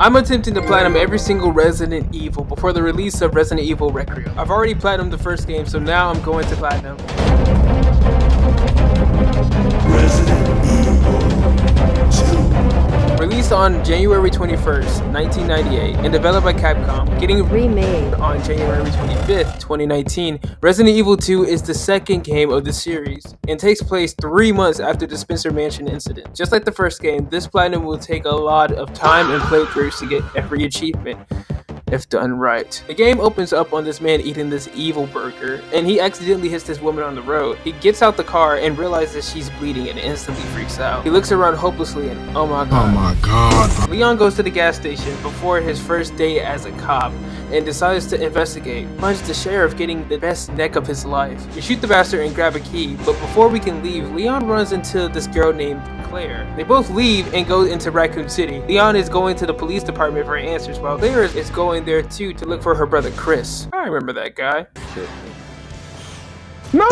I'm attempting to platinum every single Resident Evil before the release of Resident Evil Requiem. I've already platinumed the first game, so now I'm going to platinum Resident Evil 2. Released on January 21st, 1998, and developed by Capcom, getting remade on January 25th, 2019, Resident Evil 2 is the second game of the series, and takes place 3 months after the Spencer Mansion incident. Just like the first game, this platinum will take a lot of time and playthroughs to get every achievement, if done right. The game opens up on this man eating this evil burger, and he accidentally hits this woman on the road. He gets out the car and realizes she's bleeding and instantly freaks out. He looks around hopelessly and oh my god. Leon goes to the gas station before his first day as a cop and decides to investigate. Finds the sheriff getting the best neck of his life. We shoot the bastard and grab a key, but before we can leave, Leon runs into this girl named Claire. They both leave and go into Raccoon City. Leon is going to the police department for answers, while Claire is going there too to look for her brother Chris. I remember that guy. Shit. No!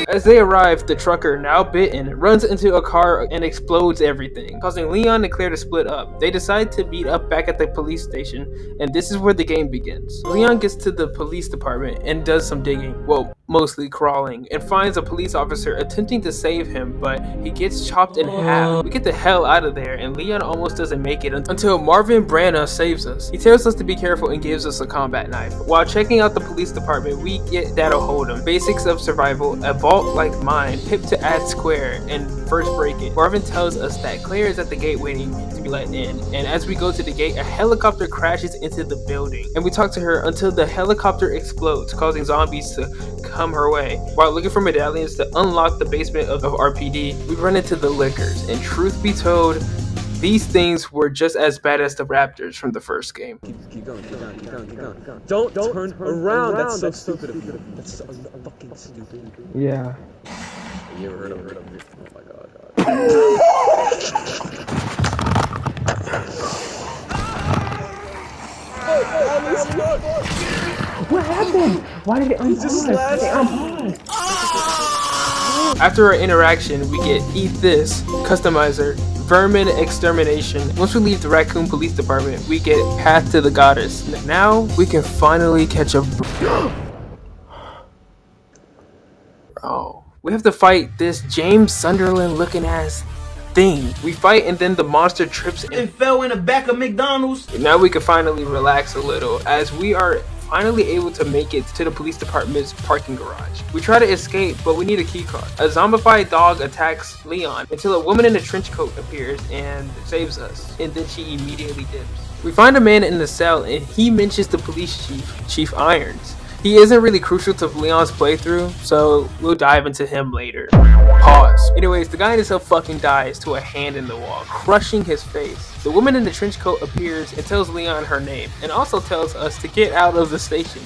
As they arrive, the trucker, now bitten, runs into a car and explodes everything, causing Leon and Claire to split up. They decide to meet up back at the police station, and this is where the game begins. Leon gets to the police department and does some digging, well, mostly crawling, and finds a police officer attempting to save him, but he gets chopped in half. We get the hell out of there, and Leon almost doesn't make it until Marvin Branagh saves us. He tells us to be careful and gives us a combat knife. While checking out the police department, we get That'll Hold 'Em, basics of survival, a vault like mine, hip to add square, and first break it. Marvin tells us that Claire is at the gate waiting to be let in, and as we go to the gate, a helicopter crashes into the building, and we talk to her until the helicopter explodes, causing zombies to come her way. While looking for medallions to unlock the basement of RPD, we run into the Lickers, and truth be told, these things were just as bad as the Raptors from the first game. Keep going. Don't turn around. That's so stupid of you. That's so fucking stupid. Yeah. You ever heard of it? Oh my god. What happened? Why did it unpause? After our interaction, we get Eat This, Customizer, Vermin Extermination. Once we leave the Raccoon Police Department, we get Path to the Goddess. Now we can finally catch a bro. We have to fight this James Sunderland looking ass thing. We fight and then the monster trips and fell in the back of McDonald's. Now we can finally relax a little as we are finally able to make it to the police department's parking garage. We try to escape, but we need a key card. A zombified dog attacks Leon until a woman in a trench coat appears and saves us, and then she immediately dips. We find a man in the cell and he mentions the police chief, Chief Irons. He isn't really crucial to Leon's playthrough, so we'll dive into him later. Pause. Anyways, the guy in the cell fucking dies to a hand in the wall, crushing his face. The woman in the trench coat appears and tells Leon her name, and also tells us to get out of the station.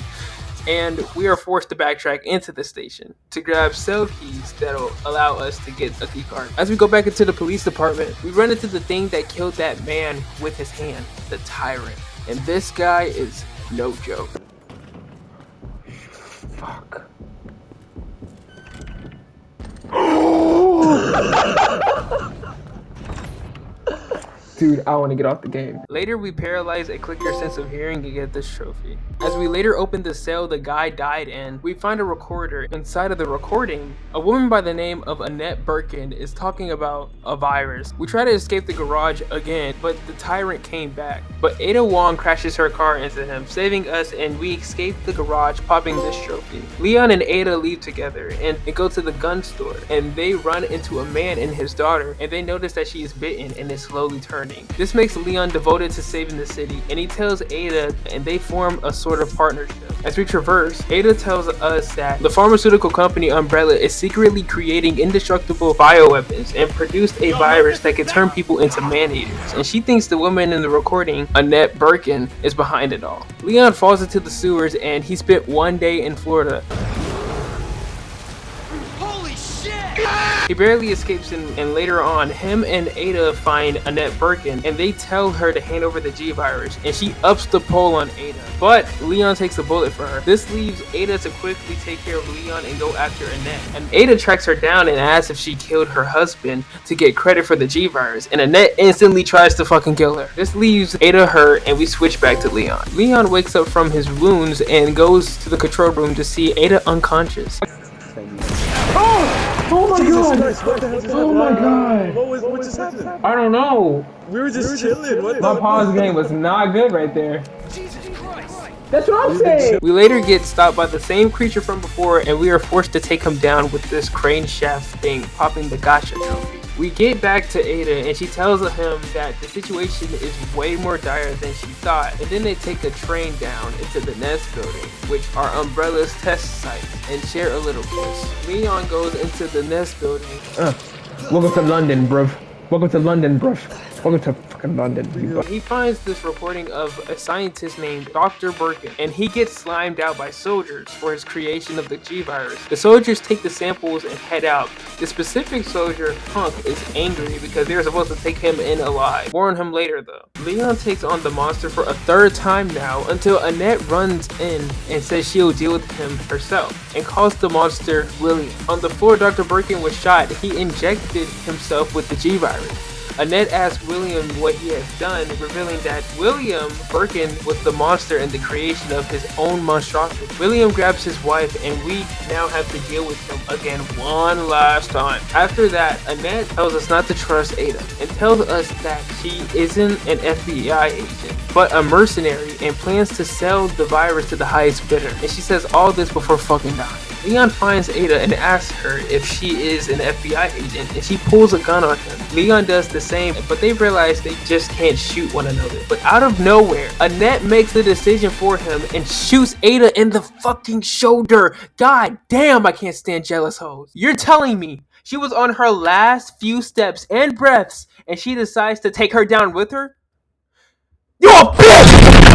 And we are forced to backtrack into the station to grab cell keys that'll allow us to get a key card. As we go back into the police department, we run into the thing that killed that man with his hand, the Tyrant. And this guy is no joke. Fuck. Dude, I want to get off the game. Later, we paralyze a clicker sense of hearing and get this trophy. As we later open the cell the guy died in, we find a recorder. Inside of the recording, a woman by the name of Annette Birkin is talking about a virus. We try to escape the garage again, but the Tyrant came back. But Ada Wong crashes her car into him, saving us, and we escape the garage, popping this trophy. Leon and Ada leave together and go to the gun store, and they run into a man and his daughter, and they notice that she is bitten and is slowly turning. This makes Leon devoted to saving the city, and he tells Ada, and they form a sort of partnership. As we traverse, Ada tells us that the pharmaceutical company Umbrella is secretly creating indestructible bioweapons and produced a virus that can turn people into man-eaters, and she thinks the woman in the recording, Annette Birkin, is behind it all. Leon falls into the sewers, and he spent one day in Florida. Holy shit! He barely escapes, and later on, him and Ada find Annette Birkin, and they tell her to hand over the G-Virus, and she ups the pole on Ada. But Leon takes a bullet for her. This leaves Ada to quickly take care of Leon and go after Annette. And Ada tracks her down and asks if she killed her husband to get credit for the G-Virus, and Annette instantly tries to fucking kill her. This leaves Ada hurt, and we switch back to Leon. Leon wakes up from his wounds and goes to the control room to see Ada unconscious. Oh my god! Oh my god! What just happened? I don't know. We were just chilling. My pause game was not good right there. That's what I'm saying! We later get stopped by the same creature from before, and we are forced to take him down with this crane shaft thing, popping the gotcha trophy. We get back to Ada, and she tells him that the situation is way more dire than she thought, and then they take a train down into the Nest building, which are Umbrella's test site, and share a little kiss. Leon goes into the Nest building. Welcome to London, bruv. Welcome to London, bruv. Welcome to fucking London. He finds this reporting of a scientist named Dr. Birkin, and he gets slimed out by soldiers for his creation of the G-Virus. The soldiers take the samples and head out. The specific soldier, Punk, is angry because they're supposed to take him in alive. More on him later though. Leon takes on the monster for a third time now until Annette runs in and says she'll deal with him herself and calls the monster William. On the floor Dr. Birkin was shot. He injected himself with the G-Virus. Annette asks William what he has done, revealing that William Birkin was the monster in the creation of his own monstrosity. William grabs his wife, and we now have to deal with him again one last time. After that, Annette tells us not to trust Ada, and tells us that she isn't an FBI agent, but a mercenary, and plans to sell the virus to the highest bidder. And she says all this before fucking dying. Leon finds Ada and asks her if she is an FBI agent, and she pulls a gun on him. Leon does the same, but they realize they just can't shoot one another. But out of nowhere, Annette makes the decision for him and shoots Ada in the fucking shoulder. God damn, I can't stand jealous hoes. You're telling me she was on her last few steps and breaths, and she decides to take her down with her? You a bitch!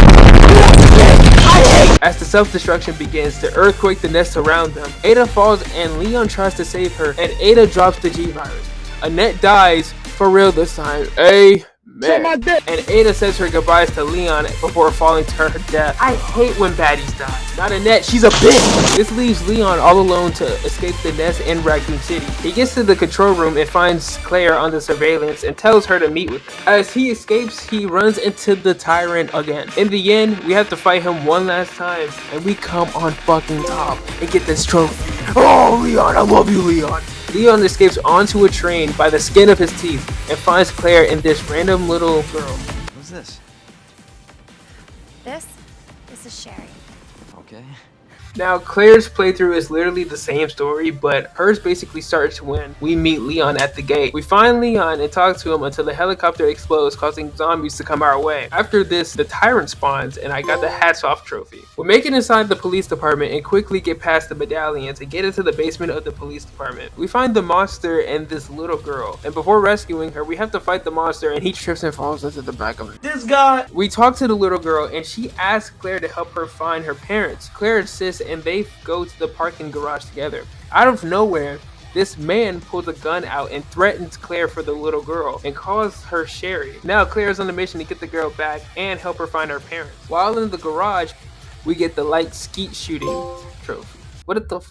As the self-destruction begins to earthquake the nest around them, Ada falls and Leon tries to save her, and Ada drops the G-Virus. Annette dies, for real this time. Amen. And Ada says her goodbyes to Leon before falling to her death. I hate when baddies die. Not Annette, she's a bitch! This leaves Leon all alone to escape the nest in Raccoon City. He gets to the control room and finds Claire on the surveillance and tells her to meet with him. As he escapes, he runs into the tyrant again. In the end, we have to fight him one last time, and we come on fucking top and get this trophy. Oh, Leon, I love you, Leon! Leon escapes onto a train by the skin of his teeth and finds Claire and this random little girl. What's this? This is Sherry. Okay. Now, Claire's playthrough is literally the same story, but hers basically starts when we meet Leon at the gate. We find Leon and talk to him until the helicopter explodes, causing zombies to come our way. After this, the tyrant spawns, and I got the hats off trophy. We make it inside the police department and quickly get past the medallions and get into the basement of the police department. We find the monster and this little girl, and before rescuing her, we have to fight the monster, and he trips and falls into the back of it. This guy. We talk to the little girl, and she asks Claire to help her find her parents. Claire insists, and they go to the parking garage together. Out of nowhere, this man pulls a gun out and threatens Claire for the little girl and calls her Sherry. Now Claire is on a mission to get the girl back and help her find her parents. While in the garage, we get the light skeet shooting trophy. What the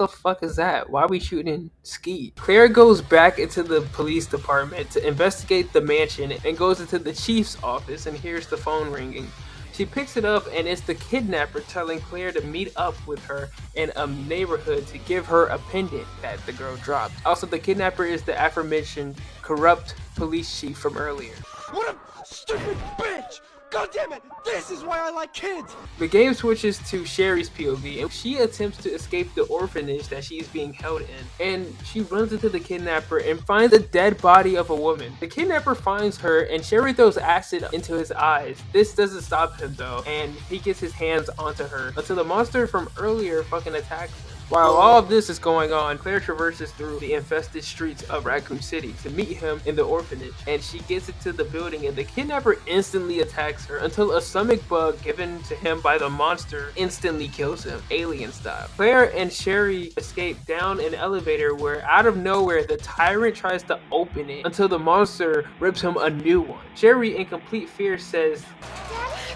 fuck is that? Why are we shooting skeet? Claire goes back into the police department to investigate the mansion and goes into the chief's office and hears the phone ringing. She picks it up, and it's the kidnapper telling Claire to meet up with her in a neighborhood to give her a pendant that the girl dropped. Also, the kidnapper is the aforementioned corrupt police chief from earlier. What a stupid bitch! God damn it! This is why I like kids! The game switches to Sherry's POV, and she attempts to escape the orphanage that she's being held in. And she runs into the kidnapper and finds the dead body of a woman. The kidnapper finds her, and Sherry throws acid into his eyes. This doesn't stop him though, and he gets his hands onto her until the monster from earlier fucking attacks him. While all of this is going on, Claire traverses through the infested streets of Raccoon City to meet him in the orphanage, and she gets into the building and the kidnapper instantly attacks her until a stomach bug given to him by the monster instantly kills him, alien style. Claire and Sherry escape down an elevator where out of nowhere the tyrant tries to open it until the monster rips him a new one. Sherry in complete fear says, Daddy?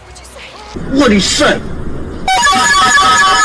What'd you say? What'd he say?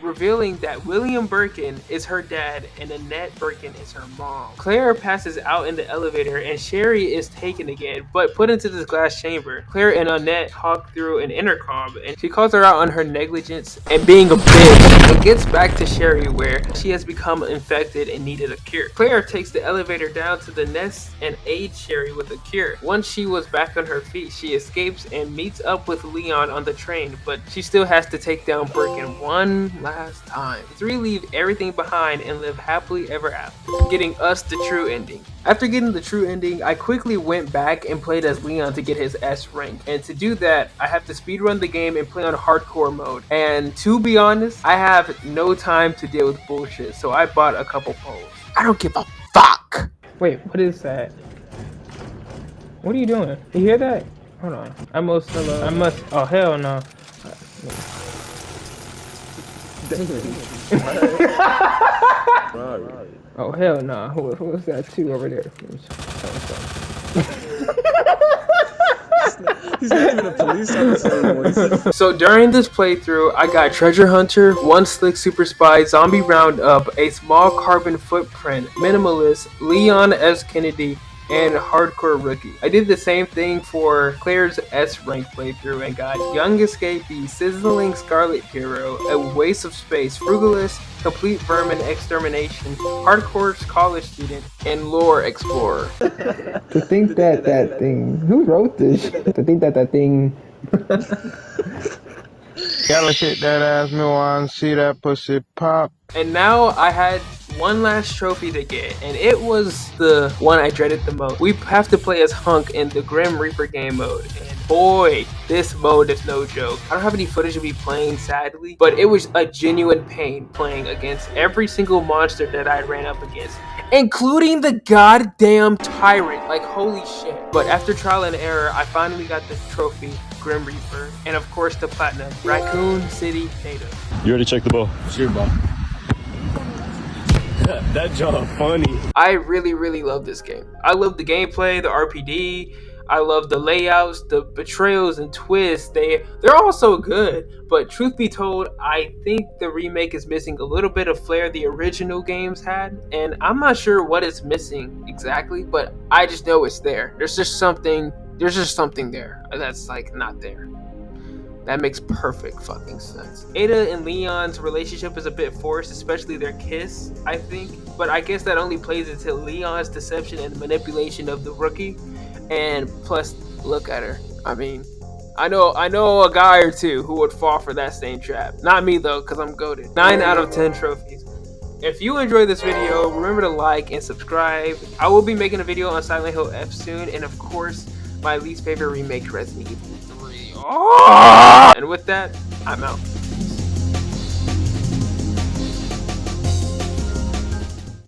revealing that William Birkin is her dad and Annette Birkin is her mom. Claire passes out in the elevator and Sherry is taken again, but put into this glass chamber. Claire and Annette talk through an intercom and she calls her out on her negligence and being a bitch. It gets back to Sherry where she has become infected and needed a cure. Claire takes the elevator down to the nest and aids Sherry with a cure. Once she was back on her feet, she escapes and meets up with Leon on the train, but she still has to take down Birkin one last time. The three leave everything behind and live happily ever after, getting us the true ending. After getting the true ending, I quickly went back and played as Leon to get his S rank, and to do that, I have to speedrun the game and play on hardcore mode. And to be honest, I have no time to deal with bullshit, so I bought a couple poles. I don't give a fuck! Wait, what is that? What are you doing? You hear that? Hold on. Oh, hell no. Oh, hell no. Who was that two over there? He's not even a police officer anymore. So during this playthrough, I got Treasure Hunter, One Slick Super Spy, Zombie Roundup, A Small Carbon Footprint, Minimalist, Leon S. Kennedy, and Hardcore Rookie. I did the same thing for Claire's S rank playthrough and got Young Escapee, Sizzling Scarlet Hero, A Waste of Space, Frugalist, Complete Vermin Extermination, Hardcore College Student, and Lore Explorer. To think that thing, who wrote this? To think that thing. Gotta shake that ass, me wanna see that pussy pop. And now I had one last trophy to get, and it was the one I dreaded the most. We have to play as Hunk in the Grim Reaper game mode, and boy, this mode is no joke. I don't have any footage of me playing, sadly, but it was a genuine pain playing against every single monster that I ran up against, including the goddamn tyrant. Like, holy shit. But after trial and error, I finally got the trophy, Grim Reaper, and of course the platinum, Raccoon City native. You already checked the ball. Sure, ball. That job funny. I really love this game. I love the gameplay, the RPD. I love the layouts, the betrayals and twists. They're all so good. But truth be told, I think the remake is missing a little bit of flair the original games had. And I'm not sure what it's missing exactly, but I just know it's there. There's just something there that's like not there. That makes perfect fucking sense. Ada and Leon's relationship is a bit forced, especially their kiss, I think. But I guess that only plays into Leon's deception and manipulation of the rookie. And plus, look at her. I mean, I know a guy or two who would fall for that same trap. Not me though, because I'm goated. 9 out of 10 trophies. If you enjoyed this video, remember to like and subscribe. I will be making a video on Silent Hill F soon. And of course, my least favorite remake, Resident Evil 3. Oh! And with that, I'm out.